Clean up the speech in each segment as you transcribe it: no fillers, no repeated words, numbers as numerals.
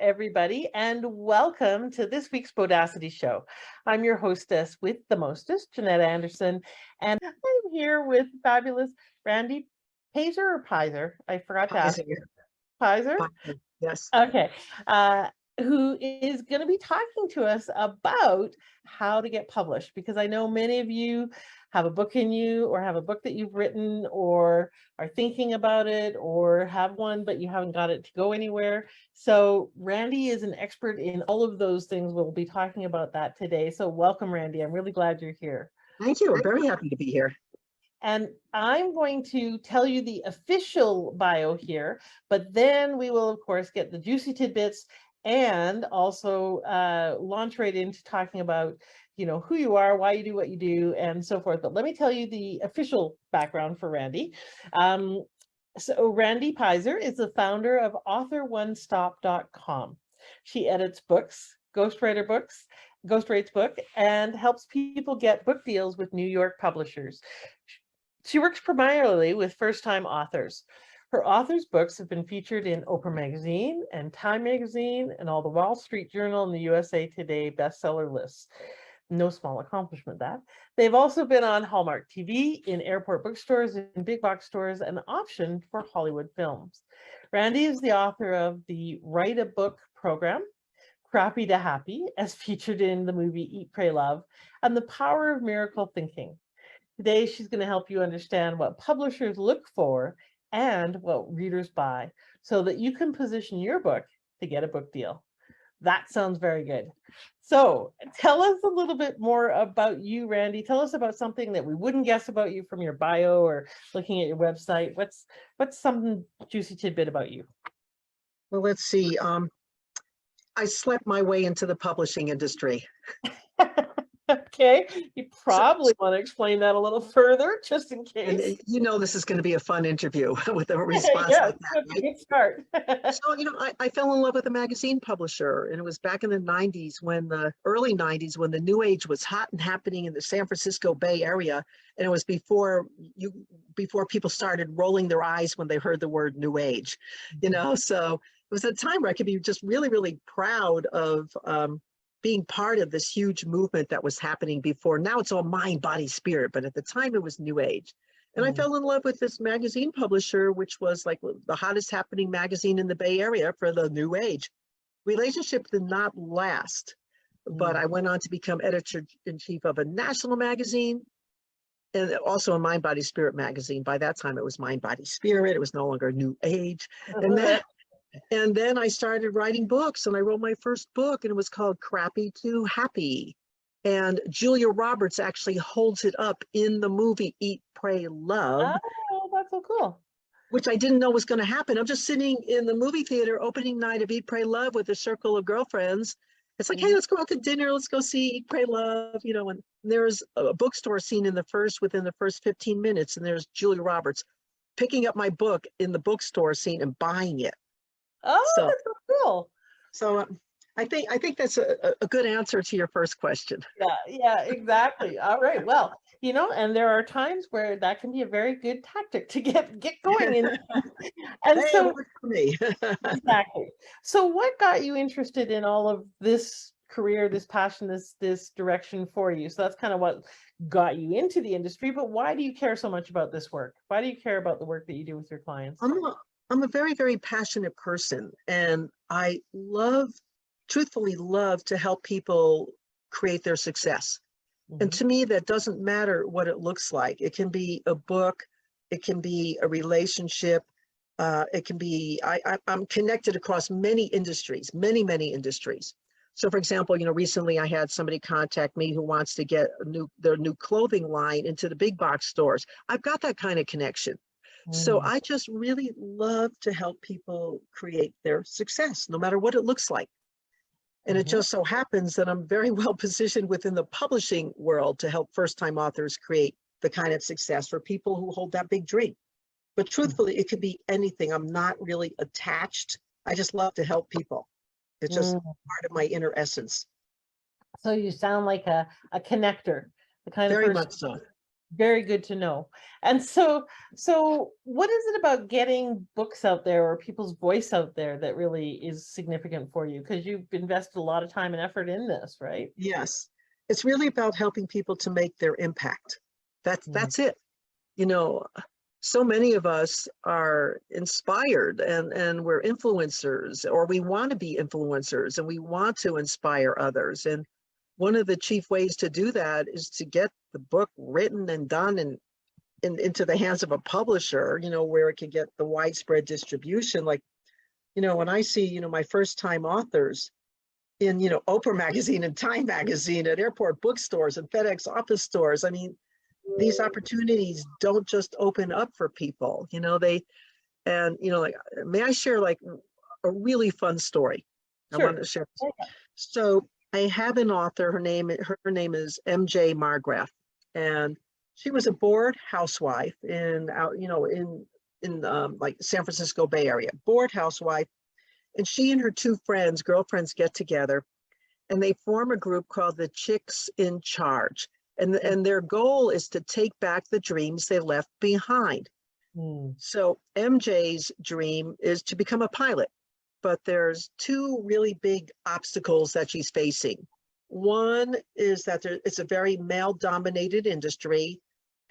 everybody, and welcome to this week's Bodacity Show. I'm your hostess with the mostest, Jeanette Anderson, and I'm here with fabulous Randy Peyser or Peyser? I forgot to ask. Peyser? Yes. Okay. Who is going to be talking to us about how to get published, because I know many of you have a book in you or have a book that you've written or are thinking about it or have one, but you haven't got it to go anywhere. So Randy is an expert in all of those things. We'll be talking about that today. So welcome, Randy. I'm really glad you're here. Thank you. I'm very happy to be here. And I'm going to tell you the official bio here, but then we will, of course, get the juicy tidbits and also launch right into talking about, who you are, why you do what you do, and so forth. But let me tell you the official background for Randy. So Randy Peyser is the founder of AuthorOneStop.com. She edits books, ghostwrites book, and helps people get book deals with New York publishers. She works primarily with first-time authors. Her authors' books have been featured in Oprah Magazine and Time Magazine and all the Wall Street Journal and the USA Today bestseller lists. No small accomplishment, that. They've also been on Hallmark TV, in airport bookstores, in big box stores, and optioned for Hollywood films. Randy is the author of the Write a Book program, Crappy to Happy, as featured in the movie Eat, Pray, Love, and The Power of Miracle Thinking. Today, she's going to help you understand what publishers look for and what readers buy so that you can position your book to get a book deal. That sounds very good. So tell us a little bit more about you, Randy. Tell us about something that we wouldn't guess about you from your bio or looking at your website. What's some juicy tidbit about you? Well, let's see. I slept my way into the publishing industry. Okay, you probably want to explain that a little further, just in case. And this is going to be a fun interview with a response Yeah, like that. Right? Good start. So, I fell in love with a magazine publisher, and it was back in the early 90s, when the New Age was hot and happening in the San Francisco Bay Area. And it was before people started rolling their eyes when they heard the word New Age, so it was a time where I could be just really, really proud of being part of this huge movement that was happening before. Now it's all mind, body, spirit, but at the time it was New Age. And I fell in love with this magazine publisher, which was like the hottest happening magazine in the Bay Area for the New Age. Relationship did not last, but I went on to become editor-in-chief of a national magazine and also a Mind, Body, Spirit magazine. By that time, it was Mind, Body, Spirit. It was no longer New Age. And then I started writing books, and I wrote my first book, and it was called Crappy to Happy. And Julia Roberts actually holds it up in the movie Eat, Pray, Love. Oh, that's so cool. Which I didn't know was going to happen. I'm just sitting in the movie theater opening night of Eat, Pray, Love with a circle of girlfriends. It's like, hey, let's go out to dinner. Let's go see Eat, Pray, Love. And there's a bookstore scene within the first 15 minutes. And there's Julia Roberts picking up my book in the bookstore scene and buying it. Oh, that's so cool. So I think that's a good answer to your first question. Yeah, exactly. All right. Well, and there are times where that can be a very good tactic to get going in. And hey, so it worked for me. exactly. So what got you interested in all of this career, this passion, this direction for you? So that's kind of what got you into the industry, but why do you care so much about this work? Why do you care about the work that you do with your clients? I'm a very, very passionate person, and I truthfully love to help people create their success. And to me, that doesn't matter what it looks like. It can be a book, it can be a relationship, it can be, I'm connected across many industries, many, many industries. So for example, recently I had somebody contact me who wants to get their new clothing line into the big box stores. I've got that kind of connection. So I just really love to help people create their success, no matter what it looks like. And it just so happens that I'm very well positioned within the publishing world to help first-time authors create the kind of success for people who hold that big dream. But truthfully, it could be anything. I'm not really attached. I just love to help people. It's just part of my inner essence. So you sound like a connector, the kind Very of person much so. Very good to know. And so what is it about getting books out there or people's voice out there that really is significant for you? Because you've invested a lot of time and effort in this, right? Yes, it's really about helping people to make their impact. Mm. That's it. You know, so many of us are inspired and we're influencers, or we want to be influencers and we want to inspire others. And one of the chief ways to do that is to get the book written and done and into the hands of a publisher, where it can get the widespread distribution. Like, when I see, my first time authors in, Oprah magazine and Time magazine, at airport bookstores and FedEx office stores, I mean, these opportunities don't just open up for people, like, may I share like a really fun story? I want Sure. to share. So I have an author, her name is MJ Margraf, and she was a bored housewife in like San Francisco Bay Area, bored housewife. And she and her two girlfriends get together and they form a group called the Chicks in Charge. And their goal is to take back the dreams they left behind. Mm. So MJ's dream is to become a pilot, but there's two really big obstacles that she's facing. One is that it's a very male-dominated industry.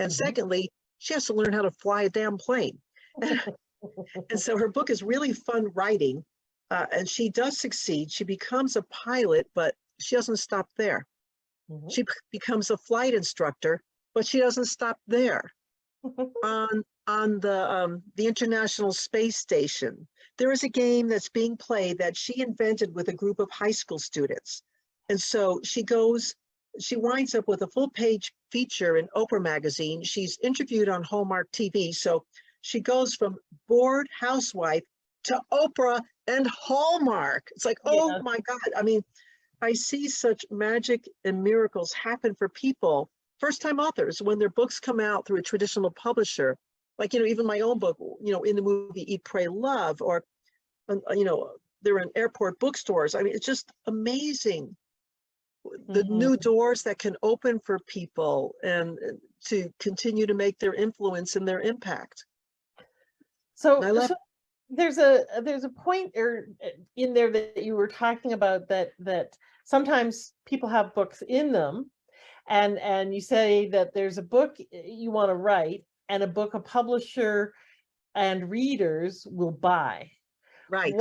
And secondly, she has to learn how to fly a damn plane. And so her book is really fun writing. And she does succeed. She becomes a pilot, but she doesn't stop there. She becomes a flight instructor, but she doesn't stop there. On the International Space Station, there is a game that's being played that she invented with a group of high school students. And so she winds up with a full-page feature in Oprah magazine. She's interviewed on Hallmark TV. So she goes from bored housewife to Oprah and Hallmark. It's like, oh my God. I mean, I see such magic and miracles happen for people, first-time authors, when their books come out through a traditional publisher. Like, even my own book, in the movie Eat, Pray, Love, or, they're in airport bookstores. I mean, it's just amazing. The new doors that can open for people and to continue to make their influence and their impact. So there's a point in there that you were talking about that sometimes people have books in them, and you say that there's a book you want to write and a book a publisher and readers will buy. Right.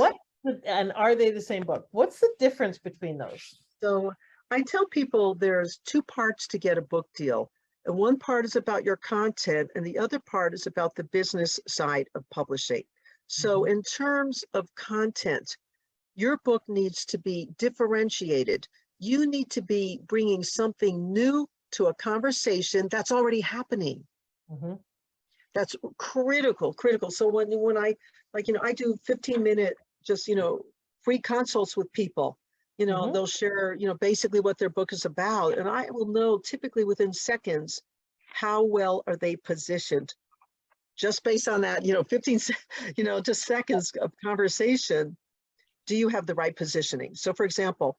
And are they the same book? What's the difference between those? So I tell people there's two parts to get a book deal. And one part is about your content, and the other part is about the business side of publishing. So in terms of content, your book needs to be differentiated. You need to be bringing something new to a conversation that's already happening. That's critical. So when I, I do 15-minute, just, free consults with people, they'll share, basically what their book is about. And I will know typically within seconds, how well are they positioned? Just based on that, 15, just seconds of conversation, do you have the right positioning? So for example,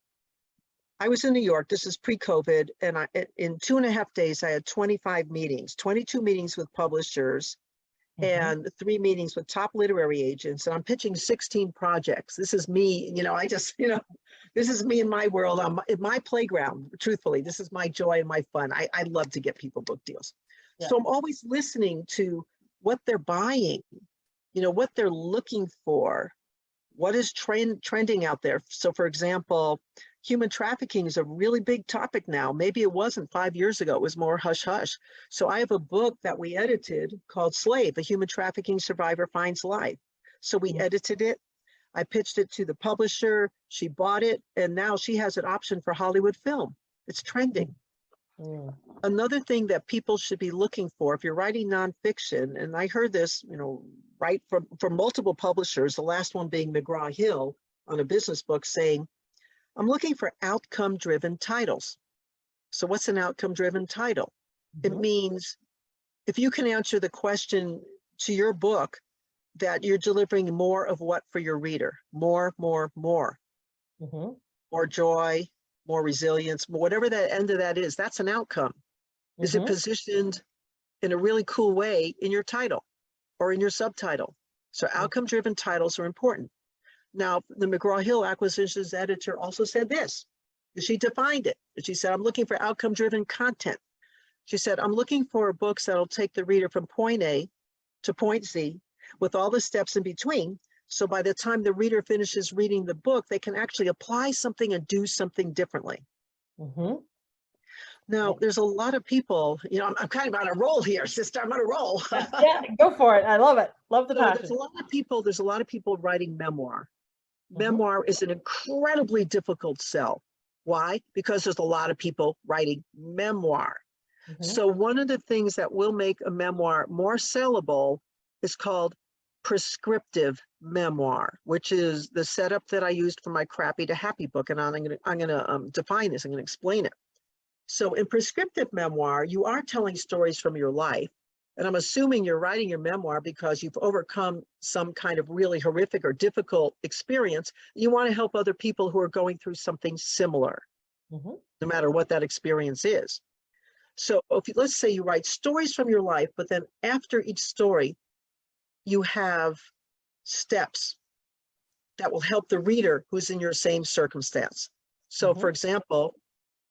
I was in New York, this is pre-COVID, and in 2.5 days, I had 25 meetings, 22 meetings with publishers, and 3 meetings with top literary agents. And I'm pitching 16 projects. This is me, this is me in my world, in my playground, truthfully. This is my joy and my fun. I love to get people book deals. Yeah. So I'm always listening to what they're buying, what they're looking for, what is trending out there. So for example, human trafficking is a really big topic now. Maybe it wasn't 5 years ago, it was more hush hush. So I have a book that we edited called Slave, A Human Trafficking Survivor Finds Life. So we edited it. I pitched it to the publisher. She bought it. And now she has an option for Hollywood film. It's trending. Another thing that people should be looking for if you're writing nonfiction, and I heard this, right from multiple publishers, the last one being McGraw-Hill on a business book, saying, I'm looking for outcome-driven titles. So what's an outcome-driven title? It means if you can answer the question to your book that you're delivering more of what for your reader, more. More joy, more resilience, whatever that end of that is, that's an outcome. Is it positioned in a really cool way in your title or in your subtitle. So outcome-driven titles are important. Now, the McGraw-Hill Acquisitions editor also said this. She defined it. She said, I'm looking for outcome-driven content. She said, I'm looking for books that'll take the reader from point A to point Z with all the steps in between. So by the time the reader finishes reading the book, they can actually apply something and do something differently. Now, there's a lot of people, you know, I'm kind of on a roll here, sister, I'm on a roll. Yeah, go for it. I love it. Love the passion. There's a lot of people writing memoir. Memoir is an incredibly difficult sell. Why? Because there's a lot of people writing memoir. So one of the things that will make a memoir more sellable is called prescriptive memoir, which is the setup that I used for my Crappy to Happy book. And I'm going to define this. I'm going to explain it. So in prescriptive memoir, you are telling stories from your life. And I'm assuming you're writing your memoir because you've overcome some kind of really horrific or difficult experience. You want to help other people who are going through something similar, no matter what that experience is. So let's say you write stories from your life, but then after each story, you have steps that will help the reader who's in your same circumstance. So for example,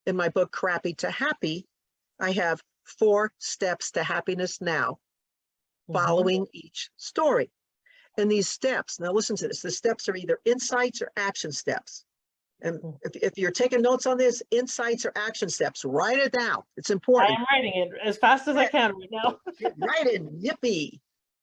in my book, Crappy to Happy, I have 4 steps to happiness now, following each story. And these steps, now listen to this, the steps are either insights or action steps. And if you're taking notes on this, insights or action steps, write it down. It's important. I am writing it as fast as I can right now. Write it, yippee.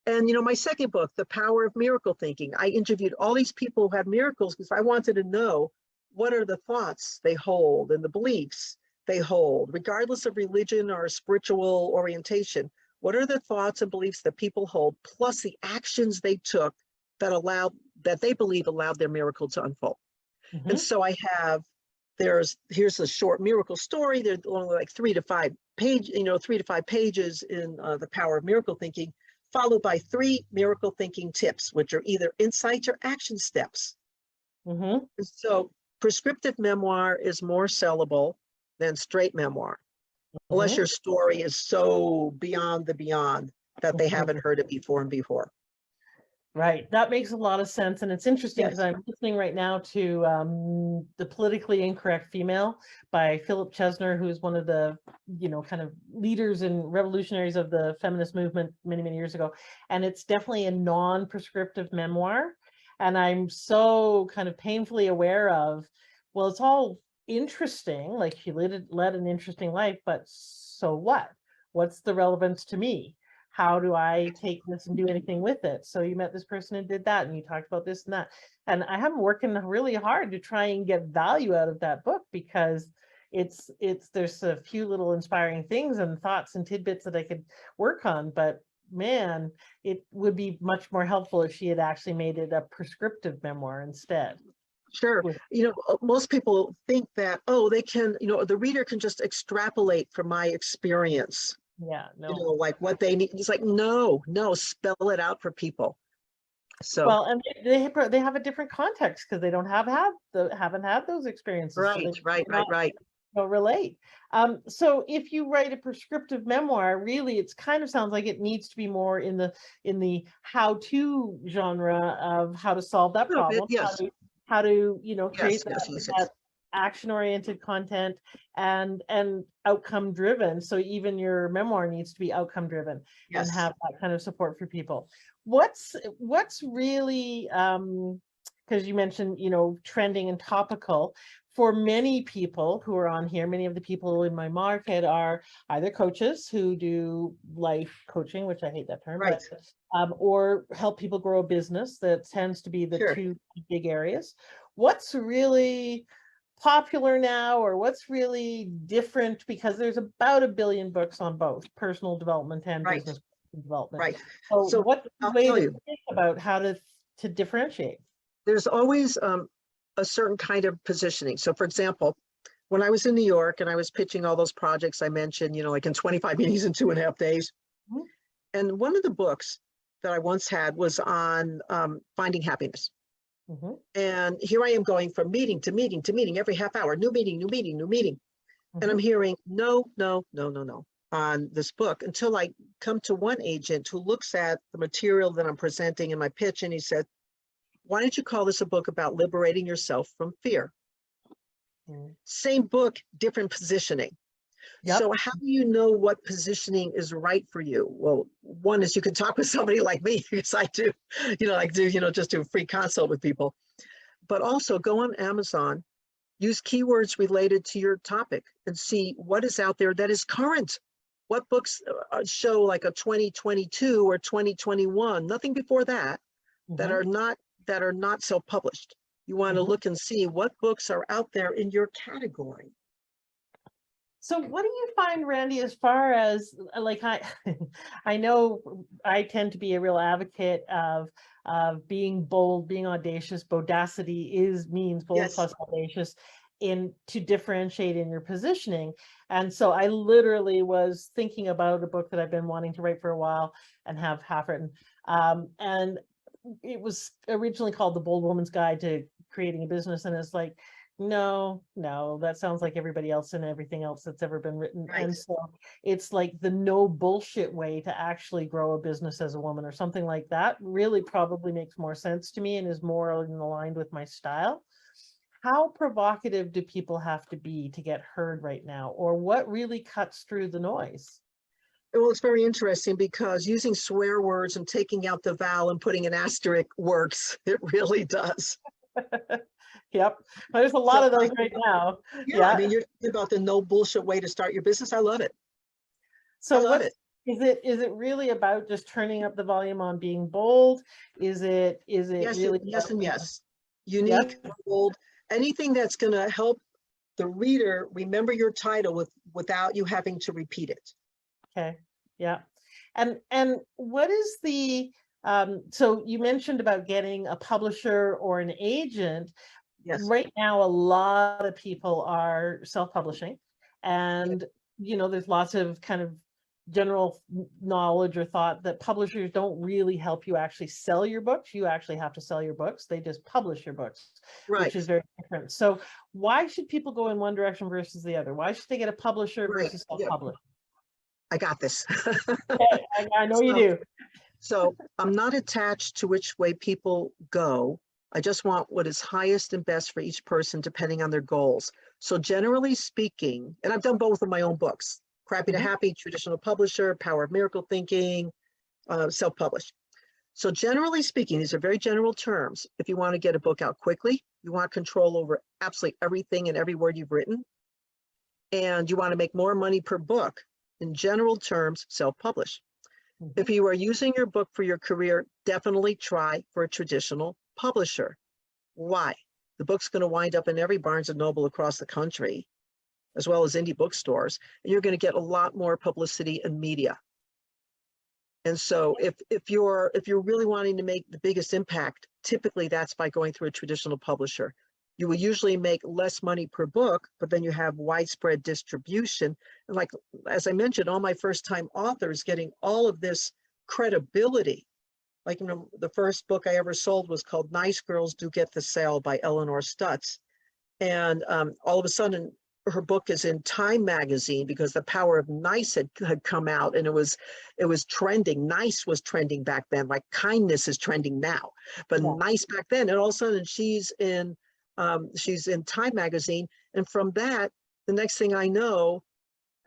And, you know, my second book, The Power of Miracle Thinking, I interviewed all these people who have miracles because I wanted to know what are the thoughts they hold and the beliefs they hold, regardless of religion or spiritual orientation. What are the thoughts and beliefs that people hold, plus the actions they took that they believe allowed their miracle to unfold? And so I have, here's a short miracle story. There's only like 3 to 5 pages in The Power of Miracle Thinking, followed by 3 miracle thinking tips, which are either insights or action steps. And so prescriptive memoir is more sellable than straight memoir, unless your story is so beyond the beyond that they haven't heard it before and before. Right. That makes a lot of sense. And it's interesting because I'm listening right now to The Politically Incorrect Female by Philip Chesner, who's one of the, you know, kind of leaders and revolutionaries of the feminist movement many, many years ago. And it's definitely a non-prescriptive memoir. And I'm so kind of painfully aware of, well, it's all interesting, like she led an interesting life, but so what? What's the relevance to me? How do I take this and do anything with it? So you met this person and did that, and you talked about this and that. And I have been working really hard to try and get value out of that book because there's a few little inspiring things and thoughts and tidbits that I could work on, but man, it would be much more helpful if she had actually made it a prescriptive memoir instead. Sure. You know, most people think that, oh, they can, you know, the reader can just extrapolate from my experience. Yeah, no. You know, like what they need. It's like, no, spell it out for people. So well, and they have a different context because they haven't had those experiences. Right, so right. Don't relate. So if you write a prescriptive memoir, really, it's kind of sounds like it needs to be more in the how-to genre of how to solve that problem. Yes. How to you know create yes. that action-oriented content and outcome-driven. So even your memoir needs to be outcome-driven and have that kind of support for people. What's really because you mentioned, you know, trending and topical for many people who are on here. Many of the people in my market are either coaches who do life coaching, which I hate that term, right, but, or help people grow a business. That tends to be the two big areas. What's really popular now, or what's really different? Because there's about 1 billion books on both personal development and business development. Right. So what's the way to think about how to differentiate? There's always a certain kind of positioning. So for example, when I was in New York and I was pitching all those projects I mentioned, you know, like in 25 meetings in 2.5 days. And one of the books that I once had was on finding happiness. And here I am going from meeting to meeting to meeting every half hour, new meeting. And I'm hearing, no. on this book until I come to one agent who looks at the material that I'm presenting in my pitch, and he said, why don't you call this a book about liberating yourself from fear? Same book, different positioning. Yep. So how do you know what positioning is right for you? Well, one is you can talk with somebody like me, because I do, just do a free consult with people. But also go on Amazon, use keywords related to your topic and see what is out there that is current. What books show like a 2022 or 2021, nothing before that, that are not self-published. You want to look and see what books are out there in your category. So what do you find, Randy, as far as like I know I tend to be a real advocate of being bold, being audacious. Bodacity means bold plus audacious to differentiate in your positioning. And so I literally was thinking about a book that I've been wanting to write for a while and have half written. And it was originally called The Bold Woman's Guide to Creating a Business. And it's like, no, that sounds like everybody else and everything else that's ever been written. Right. And so it's like the no bullshit way to actually grow a business as a woman or something like that really probably makes more sense to me and is more aligned with my style. How provocative do people have to be to get heard right now? Or what really cuts through the noise? Well, it's very interesting because using swear words and taking out the vowel and putting an asterisk works. It really does. Yep. There's a lot of those right now. Yeah, I mean, you're talking about the no bullshit way to start your business. I love it. So what is it really about just turning up the volume on being bold? Is it yes, really yes and yes. Unique, bold, anything that's going to help the reader remember your title without you having to repeat it. Okay. Yeah. And what is the so you mentioned about getting a publisher or an agent. Yes. Right now, a lot of people are self-publishing, and there's lots of kind of general knowledge or thought that publishers don't really help you actually sell your books. You actually have to sell your books. They just publish your books, which is very different. So why should people go in one direction versus the other? Why should they get a publisher versus self-publish? I got this. I know you do. So I'm not attached to which way people go. I just want what is highest and best for each person depending on their goals. So generally speaking, and I've done both of my own books, Crappy to Happy, traditional publisher, Power of Miracle Thinking, self-published. So generally speaking, these are very general terms. If you want to get a book out quickly, you want control over absolutely everything and every word you've written, and you want to make more money per book, in general terms, self-publish. If you are using your book for your career, definitely try for a traditional publisher. Why? The book's going to wind up in every Barnes and Noble across the country, as well as indie bookstores, and you're going to get a lot more publicity and media. And so if you're really wanting to make the biggest impact, typically that's by going through a traditional publisher. You will usually make less money per book, but then you have widespread distribution. And like, as I mentioned, all my first-time authors getting all of this credibility. Like, the first book I ever sold was called Nice Girls Do Get the Sale by Eleanor Stutz. And all of a sudden, her book is in Time magazine because The Power of Nice had come out, and it was trending. Nice was trending back then, like kindness is trending now, but nice back then. And all of a sudden, she's in Time magazine, and from that, the next thing I know,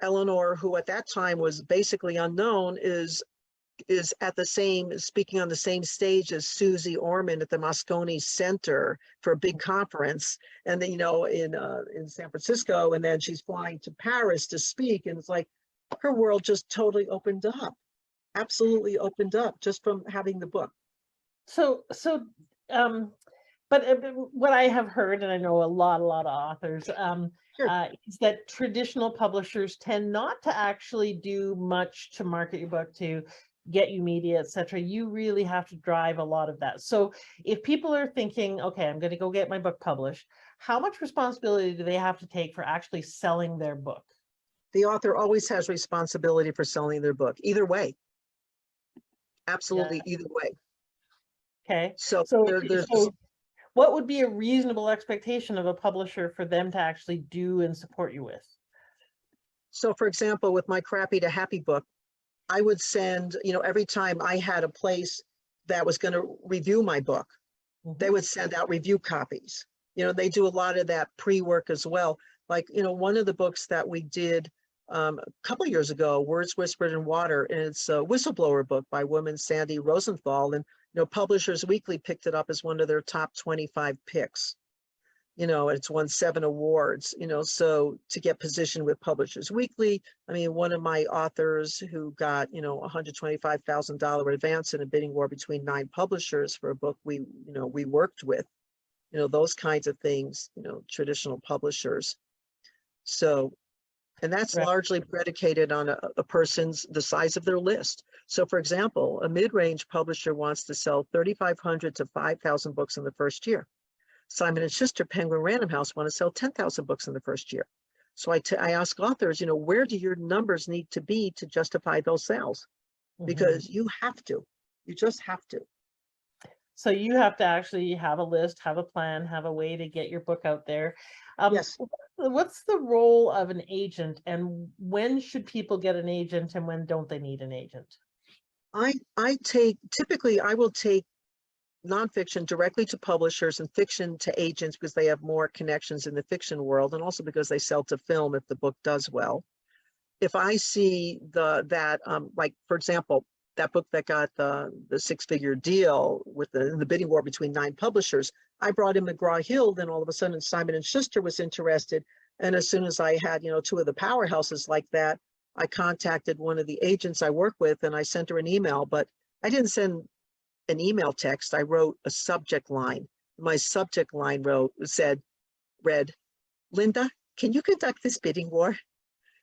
Eleanor, who at that time was basically unknown, is speaking on the same stage as Susie Orman at the Moscone Center for a big conference, and then in San Francisco, and then she's flying to Paris to speak, and it's like her world just totally opened up, absolutely opened up just from having the book. But what I have heard, and I know a lot of authors, is that traditional publishers tend not to actually do much to market your book, to get you media, etc. You really have to drive a lot of that. So if people are thinking, okay, I'm going to go get my book published, how much responsibility do they have to take for actually selling their book? The author always has responsibility for selling their book, either way. Absolutely, either way. Okay. So what would be a reasonable expectation of a publisher for them to actually do and support you with? So for example, with my Crappy to Happy book, I would send, every time I had a place that was going to review my book, they would send out review copies. They do a lot of that pre-work as well. Like, one of the books that we did a couple of years ago, Words Whispered in Water, and it's a whistleblower book by woman Sandy Rosenthal. And, Publishers Weekly picked it up as one of their top 25 picks. It's won 7 awards, so to get positioned with Publishers Weekly, I mean, one of my authors who got, $125,000 advance in a bidding war between 9 publishers for a book we worked with, those kinds of things, traditional publishers. So, and that's Right. largely predicated on a person's, the size of their list. So for example, a mid-range publisher wants to sell 3,500 to 5,000 books in the first year. Simon & Schuster, Penguin Random House want to sell 10,000 books in the first year. So I ask authors, where do your numbers need to be to justify those sales? Because you just have to. So you have to actually have a list, have a plan, have a way to get your book out there. Yes. What's the role of an agent, and when should people get an agent and when don't they need an agent? I will take nonfiction directly to publishers and fiction to agents because they have more connections in the fiction world, and also because they sell to film if the book does well. If I see like, for example, that book that got the 6-figure deal with the bidding war between 9 publishers, I brought in McGraw-Hill, then all of a sudden Simon & Schuster was interested. And as soon as I had, 2 of the powerhouses like that, I contacted one of the agents I work with and I sent her an email, but I didn't send an email text. I wrote a subject line. My subject line read, Linda, can you conduct this bidding war?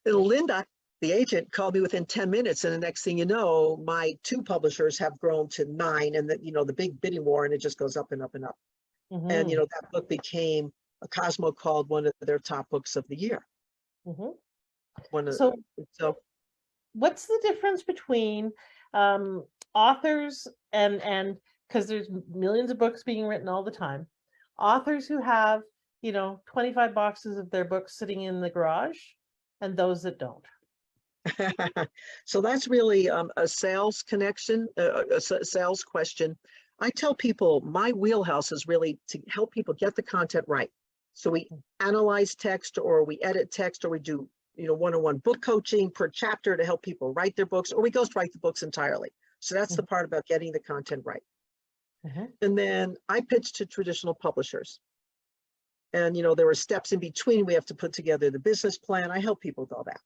And Linda, the agent, called me within 10 minutes. And the next thing you know, my 2 publishers have grown to 9, and the big bidding war, and it just goes up and up and up. And, that book became, Cosmo called one of their top books of the year. So what's the difference between authors and because there's millions of books being written all the time, authors who have 25 boxes of their books sitting in the garage, and those that don't? So that's really a sales connection, a sales question. I tell people my wheelhouse is really to help people get the content right. So we analyze text, or we edit text, or we do one-on-one book coaching per chapter to help people write their books, or we ghostwrite the books entirely. So that's the part about getting the content right. And then I pitch to traditional publishers. And there were steps in between. We have to put together the business plan. I help people with all that.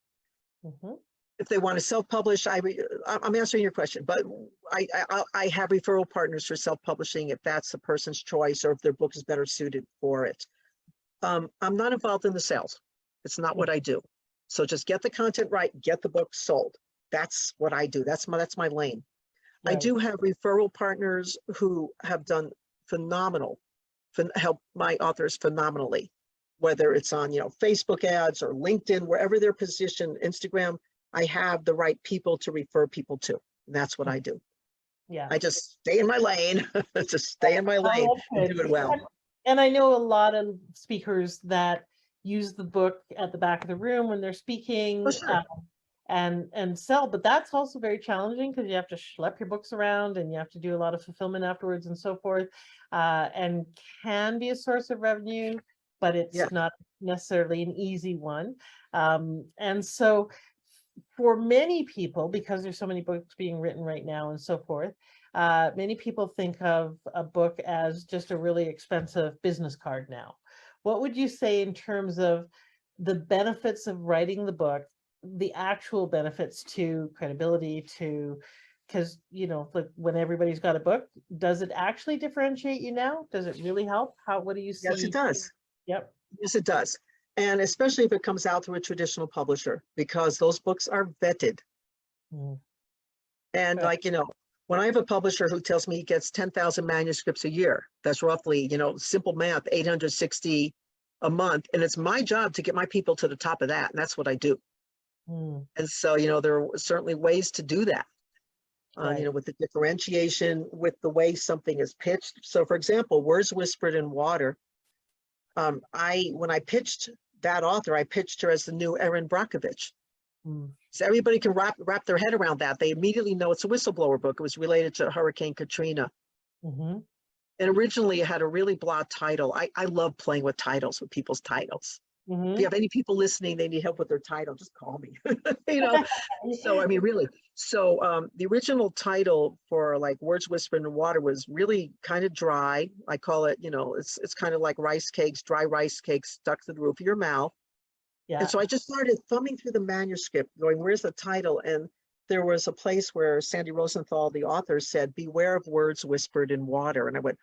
If they want to self-publish, I'm answering your question, but I have referral partners for self-publishing if that's the person's choice, or if their book is better suited for it. I'm not involved in the sales. It's not what I do. So just get the content right, get the book sold. That's what I do. That's my lane. Right. I do have referral partners who have done phenomenal, help my authors phenomenally, whether it's on, Facebook ads or LinkedIn, wherever they're positioned, Instagram. I have the right people to refer people to. And that's what I do. Yeah. I just stay in my lane, just stay in my lane and do it well. And I know a lot of speakers that use the book at the back of the room when they're speaking. Oh, sure. And sell, but that's also very challenging because you have to schlep your books around and you have to do a lot of fulfillment afterwards and so forth, and can be a source of revenue, but it's not necessarily an easy one. And so for many people, because there's so many books being written right now and so forth, many people think of a book as just a really expensive business card now. What would you say in terms of the benefits of writing the book, the actual benefits to credibility, because like when everybody's got a book, does it actually differentiate you now? Does it really help? What do you see? Yes, it does. Yep. Yes, it does. And especially if it comes out through a traditional publisher, because those books are vetted. And like, when I have a publisher who tells me he gets 10,000 manuscripts a year, that's roughly, simple math, 860 a month. And it's my job to get my people to the top of that. And that's what I do. And so, there are certainly ways to do that, right. With the differentiation, with the way something is pitched. So for example, Words Whispered in Water. When I pitched that author, I pitched her as the new Erin Brockovich. Mm. So everybody can wrap their head around that. They immediately know it's a whistleblower book. It was related to Hurricane Katrina. Mhm. And originally it had a really broad title. I love playing with titles, with people's titles. If you Mhm. have any people listening, they need help with their title, just call me. You know, so I mean, really. So the original title for like Words Whispered in Water was really kind of dry. I call it, you know, it's kind of like rice cakes, dry rice cakes stuck to the roof of your mouth. And Yeah. so I just started thumbing through the manuscript, going, where's the title? And there was a place where Sandy Rosenthal, the author, said, beware of words whispered in water. And I went,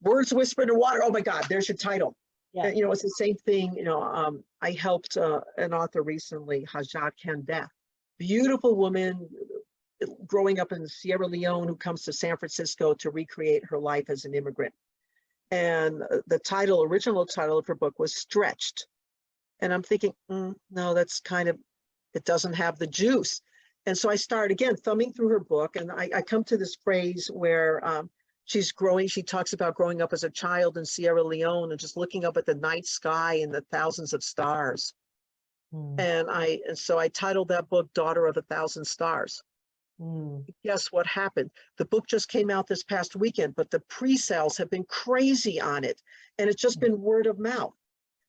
words whispered in water. Oh my God, there's your title. Yeah. And, you know, it's the same thing. You know, I helped an author recently, Hajat Kandeh, beautiful woman growing up in Sierra Leone who comes to San Francisco to recreate her life as an immigrant. And the title, original title of her book was Stretched. And I'm thinking, no, that's kind of, it doesn't have the juice. And so I started again thumbing through her book, and I come to this phrase where she's growing. She talks about growing up as a child in Sierra Leone and just looking up at the night sky and the thousands of stars. Mm. And so I titled that book Daughter of a Thousand Stars. Mm. Guess what happened? The book just came out this past weekend, but the pre-sales have been crazy on it, and it's just been word of mouth.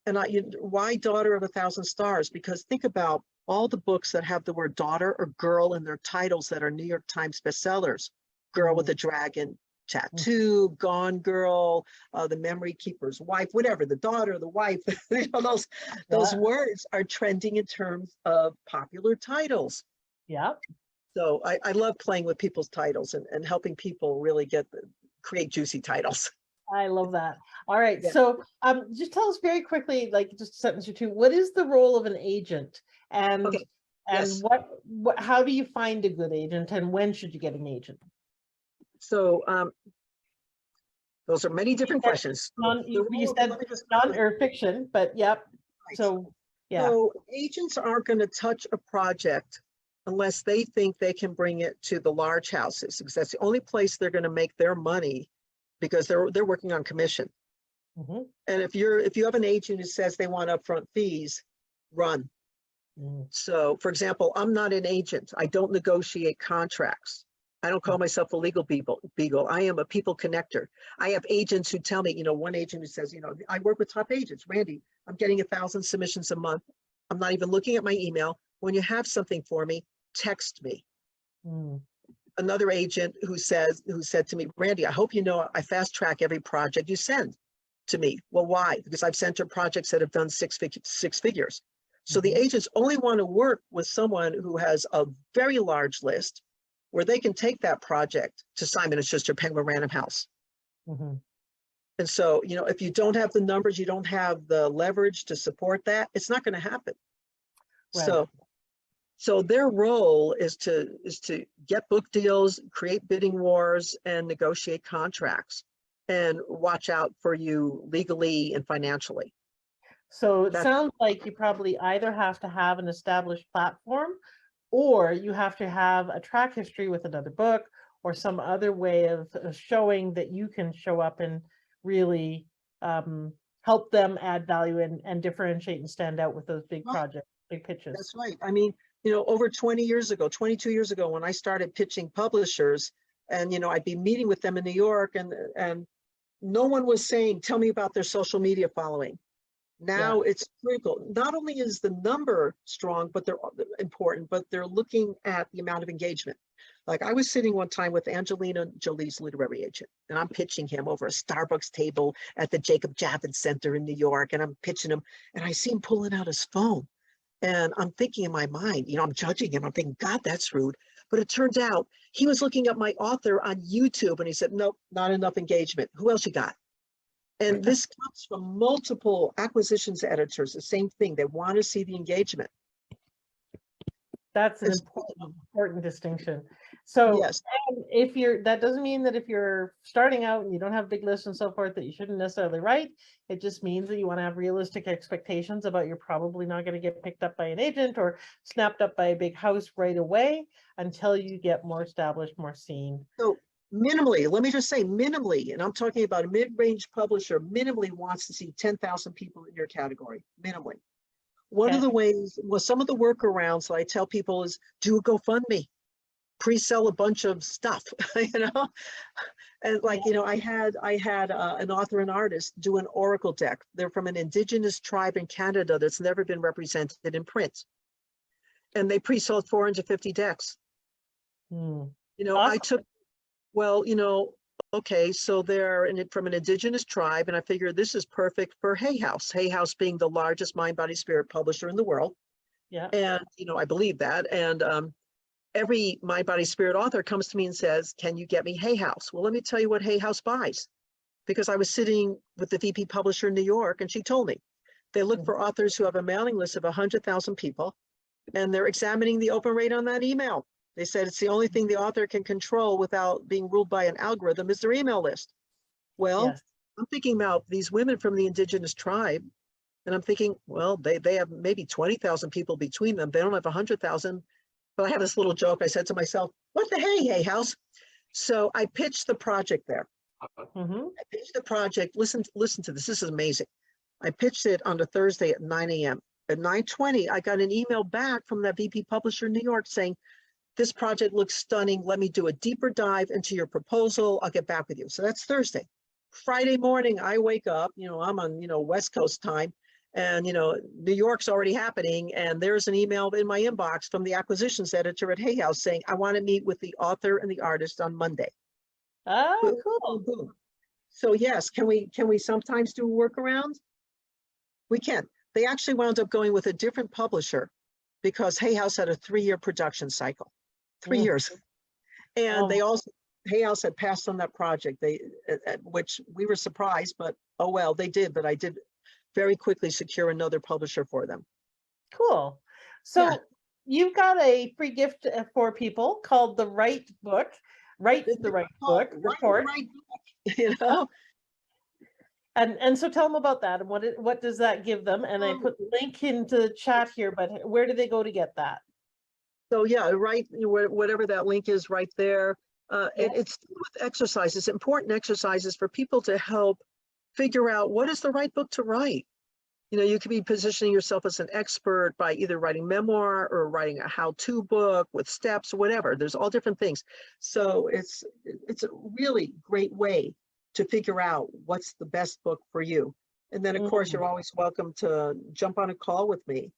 And why Daughter of a Thousand Stars? Because think about all the books that have the word daughter or girl in their titles that are New York Times bestsellers. Girl with a Dragon Tattoo, Gone Girl, The Memory Keeper's Wife, whatever, the daughter, the wife, you know, those words are trending in terms of popular titles. Yeah. So I love playing with people's titles and helping people really create juicy titles. I love that. All right. Yeah. So just tell us very quickly, like just a sentence or two, what is the role of an agent? And Okay. and Yes. what how do you find a good agent, and when should you get an agent? So those are many different questions. You said non or fiction, but yep. Right. So yeah. So agents aren't going to touch a project unless they think they can bring it to the large houses, because that's the only place they're going to make their money, because they're working on commission. Mm-hmm. And if you have an agent who says they want upfront fees, run. Mm-hmm. So for example, I'm not an agent. I don't negotiate contracts. I don't call myself a legal beagle. I am a people connector. I have agents who tell me, you know, one agent who says, you know, I work with top agents. Randy, I'm getting 1,000 submissions a month. I'm not even looking at my email. When you have something for me, text me. Mm. Another agent who said to me, Randy, I hope you know I fast track every project you send to me. Well, why? Because I've sent her projects that have done six figures. So the agents only want to work with someone who has a very large list where they can take that project to Simon & Schuster, Penguin Random House. Mm-hmm. And so, you know, if you don't have the numbers, you don't have the leverage to support that, it's not going to happen. Right. So their role is to get book deals, create bidding wars, and negotiate contracts, and watch out for you legally and financially. So it sounds like you probably either have to have an established platform, or you have to have a track history with another book, or some other way of showing that you can show up and really help them add value and differentiate and stand out with those big projects, big pitches. That's right. I mean, you know, over 20 years ago, 22 years ago, when I started pitching publishers, and, you know, I'd be meeting with them in New York, and no one was saying, tell me about their social media following. Now it's critical. Not only is the number strong, but they're important, but they're looking at the amount of engagement. Like I was sitting one time with Angelina Jolie's literary agent, and I'm pitching him over a Starbucks table at the Jacob Javits Center in New York, and I'm pitching him, and I see him pulling out his phone. And I'm thinking in my mind, you know, I'm judging him. I'm thinking, God, that's rude. But it turns out he was looking at my author on YouTube, and he said, nope, not enough engagement. Who else you got? And this comes from multiple acquisitions editors, the same thing. They want to see the engagement. That's an important distinction. So yes. If that doesn't mean that if you're starting out and you don't have big lists and so forth that you shouldn't necessarily write. It just means that you want to have realistic expectations about you're probably not going to get picked up by an agent or snapped up by a big house right away until you get more established, more seen. So minimally, let me just say minimally, and I'm talking about a mid-range publisher, minimally wants to see 10,000 people in your category, minimally. One of Okay. the ways, well, some of the workarounds that I tell people is do a GoFundMe, pre-sell a bunch of stuff, you know? And like, you know, I had an author and artist do an oracle deck. They're from an indigenous tribe in Canada that's never been represented in print. And they pre-sold 450 decks. Hmm. You know, I Awesome. took, well, you know, okay, so they're from an indigenous tribe, and I figured this is perfect for Hay House. Hay House being the largest mind, body, spirit publisher in the world. Yeah. And, you know, I believe that. And every mind, body, spirit author comes to me and says, can you get me Hay House? Well, let me tell you what Hay House buys. Because I was sitting with the VP publisher in New York, and she told me they look for authors who have a mailing list of 100,000 people, and they're examining the open rate on that email. They said it's the only thing the author can control without being ruled by an algorithm is their email list. Well, Yes. I'm thinking about these women from the indigenous tribe, and I'm thinking, well, they have maybe 20,000 people between them. They don't have 100,000. But I have this little joke. I said to myself, what the hey, Hay House? So I pitched the project there. Mm-hmm. I pitched the project. Listen to this. This is amazing. I pitched it on a Thursday at 9 a.m. At 9:20, I got an email back from that VP publisher in New York saying, this project looks stunning. Let me do a deeper dive into your proposal. I'll get back with you. So that's Thursday. Friday morning, I wake up, you know, I'm on, you know, West Coast time, and, you know, New York's already happening. And there's an email in my inbox from the acquisitions editor at Hay House saying, I want to meet with the author and the artist on Monday. Oh, Boom, cool. boom, boom. So yes, can we sometimes do a workaround? We can. They actually wound up going with a different publisher because Hay House had a 3-year production cycle, 3 years. And Oh, they also, Hay House had passed on that project, which we were surprised, but oh well, they did. But I did very quickly secure another publisher for them. cool. Yeah, So you've got a free gift for people called the Right Book, Write the Right oh, Book right, report. right, you know. And so tell them about that and what does that give them? And I Um, put the link into the chat here, but where do they go to get that? so yeah, right, whatever that link is, right there. Yeah. It's with exercises, important exercises for people to help figure out what is the right book to write. You know, you could be positioning yourself as an expert by either writing memoir or writing a how-to book with steps or whatever. There's all different things. So it's a really great way to figure out what's the best book for you. And then of course Mm. you're always welcome to jump on a call with me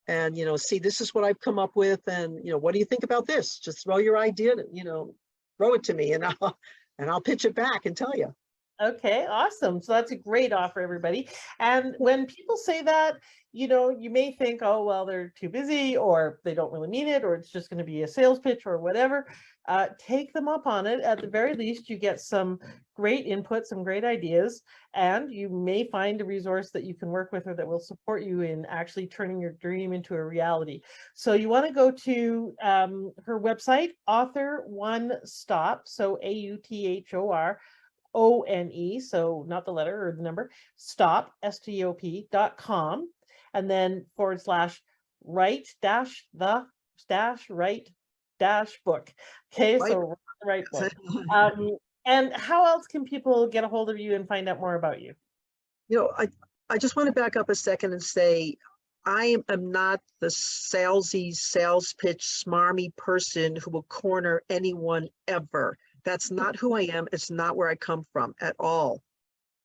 and, you know, see, this is what I've come up with, and, you know, what do you think about this? Just throw your idea, you know, throw it to me, and I'll pitch it back and tell you. Okay, awesome. So that's a great offer, everybody. And when people say that, you may think, oh, well, they're too busy or they don't really mean it, or it's just going to be a sales pitch or whatever. Take them up on it. At the very least, you get some great input, some great ideas, and you may find a resource that you can work with or that will support you in actually turning your dream into a reality. So you want to go to her website, Author One Stop, so AUTHOR ONE, so not the letter or the number, stop, STOP.com, and then / write dash the dash write dash book. Okay, Right. so right book. And how else can people get a hold of you and find out more about you? You know, I just want to back up a second and say, I am not the salesy, sales pitch, smarmy person who will corner anyone ever. That's not who I am. It's not where I come from at all.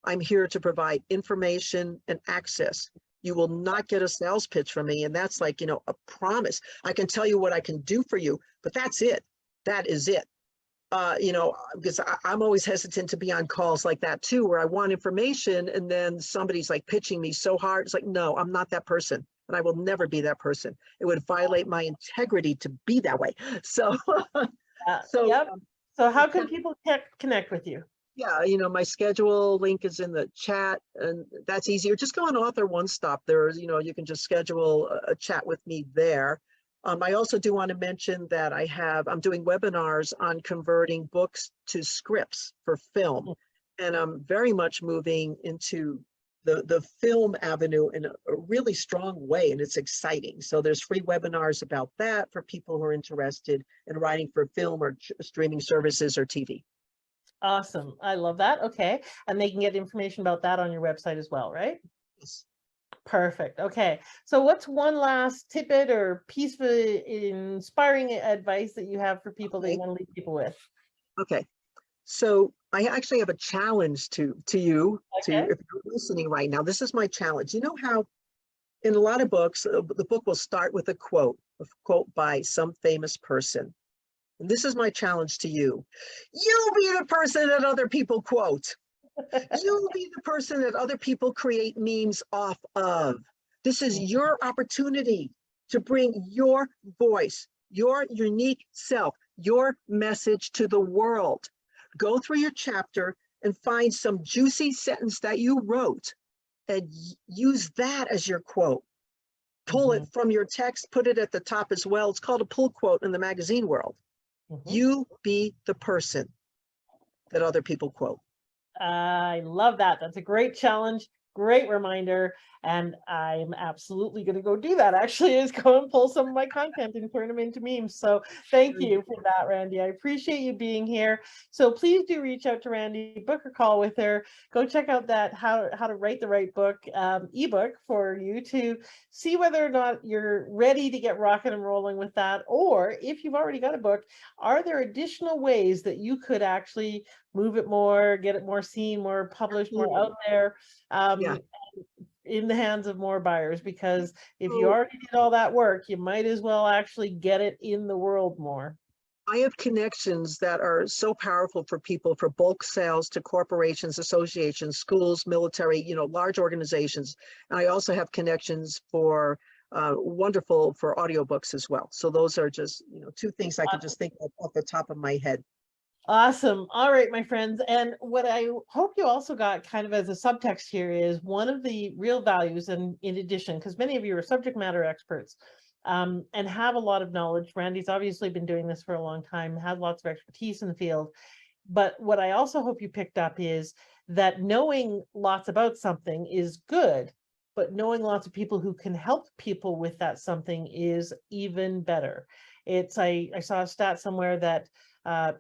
I'm here to provide information and access. You will not get a sales pitch from me. And that's like, you know, a promise. I can tell you what I can do for you, but that's it. That is it. You know, because I'm always hesitant to be on calls like that too, where I want information and then somebody's like pitching me so hard. It's like, no, I'm not that person. And I will never be that person. It would violate my integrity to be that way. So, so Yep. So how can can, people connect with you? yeah, you know, my schedule link is in the chat, and that's easier. Just go on Author One Stop. There's, you know, you can just schedule a chat with me there. I also do want to mention that I'm doing webinars on converting books to scripts for film. And I'm very much moving into the film avenue in a really strong way, and it's exciting. So there's free webinars about that for people who are interested in writing for film or streaming services or TV. Awesome. I love that. Okay. And they can get information about that on your website as well, right? Yes. Perfect. Okay. So what's one last tidbit or piece of inspiring advice that you have for people that you Okay. want to leave people with? Okay. So I actually have a challenge to you, to Okay. if you're listening right now. This is my challenge. You know how in a lot of books, the book will start with a quote by some famous person. And this is my challenge to you. You be the person that other people quote. You be the person that other people create memes off of. This is your opportunity to bring your voice, your unique self, your message to the world. Go through your chapter and find some juicy sentence that you wrote and use that as your quote. Pull it Mhm, from your text, put it at the top as well. It's called a pull quote in the magazine world. mhm. You be the person that other people quote. I love that. That's a great challenge, great reminder. And I'm absolutely going to go do that. Actually, is go and pull some of my content and turn them into memes. So thank you for that, Randy. I appreciate you being here. So please do reach out to Randy, book a call with her. Go check out that how to write the right book ebook for you to see whether or not you're ready to get rocking and rolling with that. Or if you've already got a book, are there additional ways that you could actually move it more, get it more seen, more published, more out Absolutely. there, Yeah. um, in the hands of more buyers? Because if you So already did all that work, you might as well actually get it in the world more. I have connections that are so powerful for people, for bulk sales to corporations, associations, schools, military, large organizations. And I also have connections for wonderful for audiobooks as well. So those are just, two things I could just think of off the top of my head. Awesome. All right, my friends. And what I hope you also got kind of as a subtext here is one of the real values, and in addition, because many of you are subject matter experts and have a lot of knowledge. Randy's obviously been doing this for a long time, has lots of expertise in the field. But what I also hope you picked up is that knowing lots about something is good, but knowing lots of people who can help people with that something is even better. I saw a stat somewhere that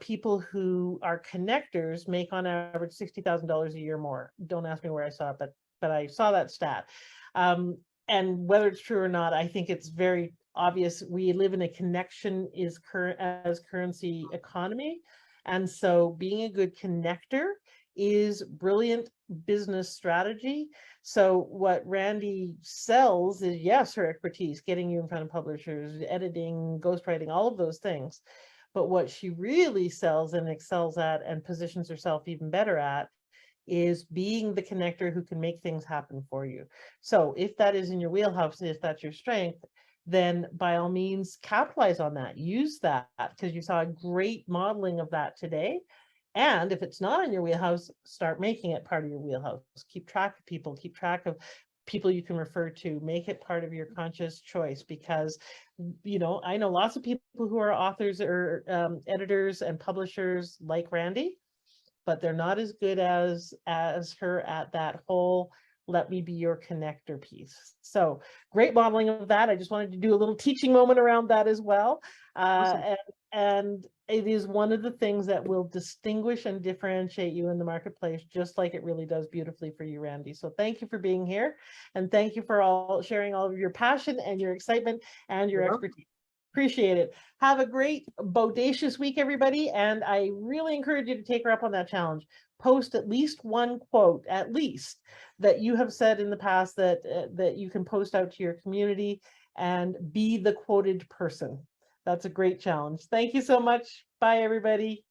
people who are connectors make on average $60,000 a year more. Don't ask me where I saw it, but I saw that stat. Um, and whether it's true or not, I think it's very obvious. We live in a connection is current as currency economy. And so being a good connector is brilliant business strategy. So what Randy sells is, yes, her expertise, getting you in front of publishers, editing, ghostwriting, all of those things. But what she really sells and excels at and positions herself even better at is being the connector who can make things happen for you. So if that is in your wheelhouse, if that's your strength, then by all means capitalize on that, use that, because you saw a great modeling of that today. And if it's not in your wheelhouse, start making it part of your wheelhouse. Keep track of people, keep track of people you can refer to, make it part of your conscious choice. Because I know lots of people who are authors or editors and publishers like Randy, but they're not as good as her at that whole let me be your connector piece. So great modeling of that. I just wanted to do a little teaching moment around that as well. Awesome. And it is one of the things that will distinguish and differentiate you in the marketplace, just like it really does beautifully for you, Randy. So thank you for being here, and thank you for all sharing all of your passion and your excitement and your You're welcome. expertise. Appreciate it. Have a great bodacious week, everybody. And I really encourage you to take her up on that challenge. Post at least one quote, at least, that you have said in the past that you can post out to your community, and be the quoted person. That's a great challenge. Thank you so much. Bye, everybody.